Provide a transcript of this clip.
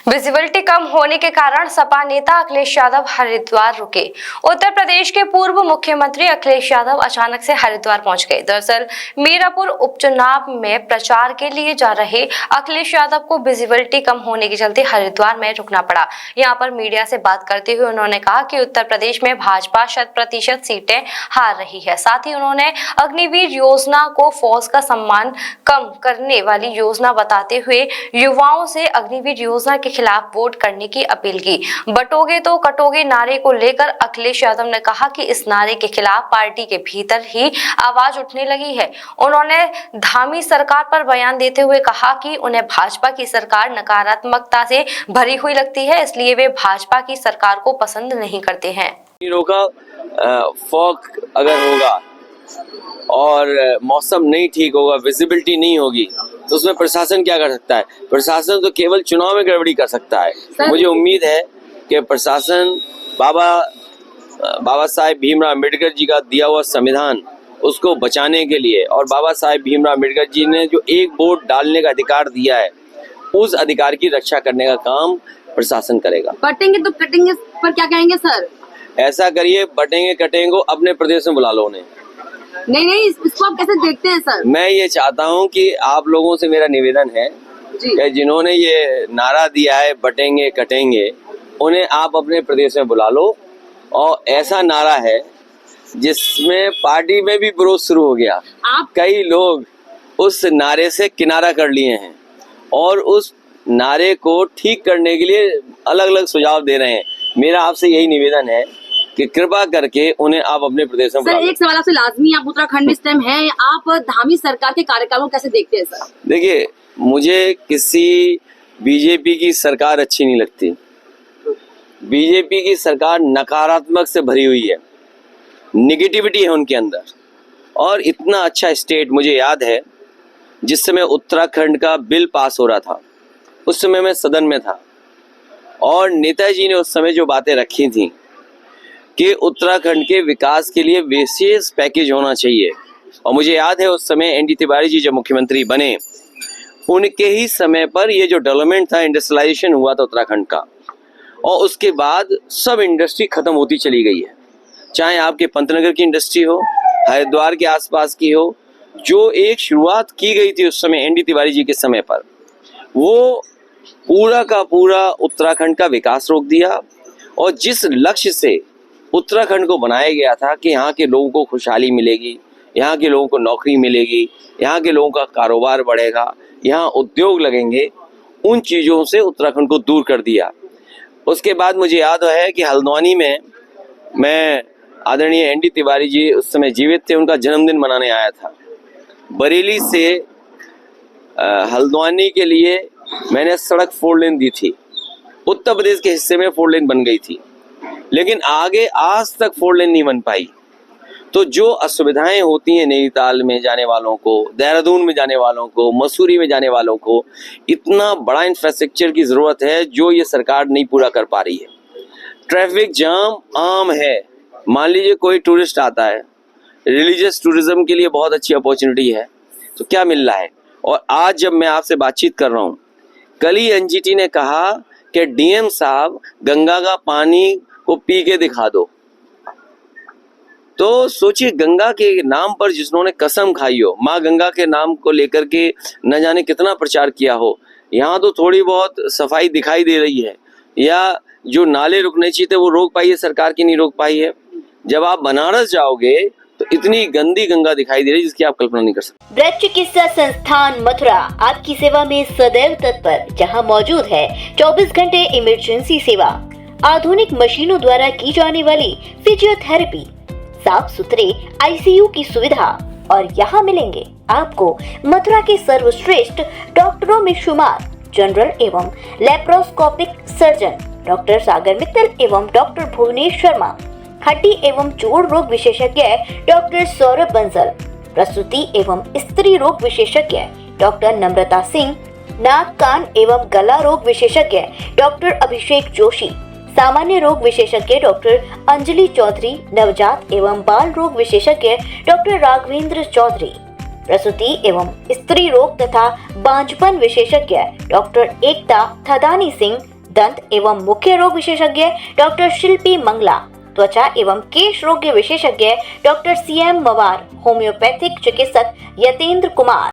Visibility कम होने के कारण सपा नेता अखिलेश यादव हरिद्वार रुके। उत्तर प्रदेश के पूर्व मुख्यमंत्री अखिलेश यादव अचानक से हरिद्वार पहुंच गए। दरअसल मीरापुर उपचुनाव में प्रचार के लिए जा रहे अखिलेश यादव को विजिबिलिटी कम होने के चलते हरिद्वार में रुकना पड़ा। यहां पर मीडिया से बात करते हुए उन्होंने कहा कि उत्तर प्रदेश में भाजपा 100% सीटें हार रही है। साथ ही उन्होंने अग्निवीर योजना को फौज का सम्मान कम करने वाली योजना बताते हुए युवाओं से अग्निवीर योजना के खिलाफ वोट करने की अपील की। बटोगे तो कटोगे नारे को लेकर अखिलेश यादव ने कहा कि इस नारे के खिलाफ पार्टी के भीतर ही आवाज उठने लगी है। उन्होंने धामी सरकार पर बयान देते हुए कहा कि उन्हें भाजपा की सरकार नकारात्मकता से भरी हुई लगती है, इसलिए वे भाजपा की सरकार को पसंद नहीं करते हैं। फॉग अगर होगा और मौसम नहीं ठीक होगा, विजिबिलिटी नहीं होगी, तो उसमें प्रशासन क्या कर सकता है? प्रशासन तो केवल चुनाव में गड़बड़ी कर सकता है। मुझे उम्मीद है कि प्रशासन बाबा साहेब भीमराव अम्बेडकर जी का दिया हुआ संविधान उसको बचाने के लिए, और बाबा साहेब भीमराव अम्बेडकर जी ने जो एक वोट डालने का अधिकार दिया है, उस अधिकार की रक्षा करने का काम प्रशासन करेगा। बटेंगे तो कटेंगे पर क्या कहेंगे सर? ऐसा करिए, बटेंगे कटेंगे को अपने प्रदेश में बुला लो उन्हें। नहीं, इसको आप कैसे देखते हैं सर? मैं ये चाहता हूँ कि आप लोगों से मेरा निवेदन है कि जिन्होंने ये नारा दिया है बटेंगे कटेंगे, उन्हें आप अपने प्रदेश में बुला लो। और ऐसा नारा है जिसमें पार्टी में भी विरोध शुरू हो गया। कई लोग उस नारे से किनारा कर लिए हैं और उस नारे को ठीक करने के लिए अलग अलग सुझाव दे रहे हैं। मेरा आपसे यही निवेदन है कि कृपा करके उन्हें आप अपने प्रदेश में बुला लो। सर, एक सवाल आपसे लाजमी, आप उत्तराखंड में इस टाइम हैं, आप धामी सरकार के कार्यकाल को कैसे देखते हैं सर? देखिए, मुझे किसी बीजेपी की सरकार अच्छी नहीं लगती। बीजेपी की सरकार नकारात्मक से भरी हुई है, निगेटिविटी है उनके अंदर। और इतना अच्छा स्टेट, मुझे याद है जिस समय उत्तराखंड का बिल पास हो रहा था, उस समय मैं सदन में था और नेताजी ने उस समय जो बातें रखी थी कि उत्तराखंड के विकास के लिए विशेष पैकेज होना चाहिए। और मुझे याद है उस समय एनडी तिवारी जी जब मुख्यमंत्री बने, उनके ही समय पर ये जो डेवलपमेंट था, इंडस्ट्रियलाइजेशन हुआ था उत्तराखंड का, और उसके बाद सब इंडस्ट्री खत्म होती चली गई है। चाहे आपके पंतनगर की इंडस्ट्री हो, हरिद्वार के आसपास की हो, जो एक शुरुआत की गई थी उस समय एनडी तिवारी जी के समय पर, वो पूरा का पूरा उत्तराखंड का विकास रोक दिया। और जिस लक्ष्य से उत्तराखंड को बनाया गया था कि यहाँ के लोगों को खुशहाली मिलेगी, यहाँ के लोगों को नौकरी मिलेगी, यहाँ के लोगों का कारोबार बढ़ेगा, यहाँ उद्योग लगेंगे, उन चीज़ों से उत्तराखंड को दूर कर दिया। उसके बाद मुझे याद है कि हल्द्वानी में मैं आदरणीय एनडी तिवारी जी उस समय जीवित थे, उनका जन्मदिन मनाने आया था। बरेली से हल्द्वानी के लिए मैंने सड़क 4 लेन दी थी। उत्तर प्रदेश के हिस्से में 4 लेन बन गई थी, लेकिन आगे आज तक 4 लेन नहीं बन पाई। तो जो असुविधाएं होती हैं नैनीताल में जाने वालों को, देहरादून में जाने वालों को, मसूरी में जाने वालों को, इतना बड़ा इंफ्रास्ट्रक्चर की ज़रूरत है जो ये सरकार नहीं पूरा कर पा रही है। ट्रैफिक जाम आम है। मान लीजिए कोई टूरिस्ट आता है, रिलीजियस टूरिज्म के लिए बहुत अच्छी अपॉर्चुनिटी है, तो क्या मिल रहा है? और आज जब मैं आपसे बातचीत कर रहा हूँ, कल ही एनजीटी ने कहा कि डीएम साहब गंगा का पानी को पी के दिखा दो। तो सोचिए, गंगा के नाम पर जिन्होंने कसम खाई हो, माँ गंगा के नाम को लेकर के न जाने कितना प्रचार किया हो, यहाँ तो थोड़ी बहुत सफाई दिखाई दे रही है, या जो नाले रुकने चाहिए थे वो रोक पाई है सरकार की, नहीं रोक पाई है। जब आप बनारस जाओगे तो इतनी गंदी गंगा दिखाई दे रही है जिसकी आप कल्पना नहीं कर सकते। ब्रज चिकित्सा संस्थान मथुरा आपकी सेवा में सदैव तत्पर, जहां मौजूद है 24 घंटे इमरजेंसी सेवा, आधुनिक मशीनों द्वारा की जाने वाली फिजियोथेरेपी, साफ सुथरे आईसीयू की सुविधा, और यहाँ मिलेंगे आपको मथुरा के सर्वश्रेष्ठ डॉक्टरों में शुमार जनरल एवं लेप्रोस्कोपिक सर्जन डॉक्टर सागर मित्तल एवं डॉक्टर भुवनेश शर्मा, हड्डी एवं जोड़ रोग विशेषज्ञ डॉक्टर सौरभ बंसल, प्रसूति एवं स्त्री रोग विशेषज्ञ डॉक्टर नम्रता सिंह, नाक कान एवं गला रोग विशेषज्ञ डॉक्टर अभिषेक जोशी, सामान्य रोग विशेषज्ञ डॉक्टर अंजलि चौधरी, नवजात एवं बाल रोग विशेषज्ञ डॉक्टर राघवेंद्र चौधरी, प्रसूति एवं स्त्री रोग तथा बांझपन विशेषज्ञ डॉक्टर एकता थदानी सिंह, दंत एवं मुख्य रोग विशेषज्ञ डॉक्टर शिल्पी मंगला, त्वचा एवं केश रोग विशेषज्ञ डॉक्टर CM मवार, होम्योपैथिक चिकित्सक यतेंद्र कुमार।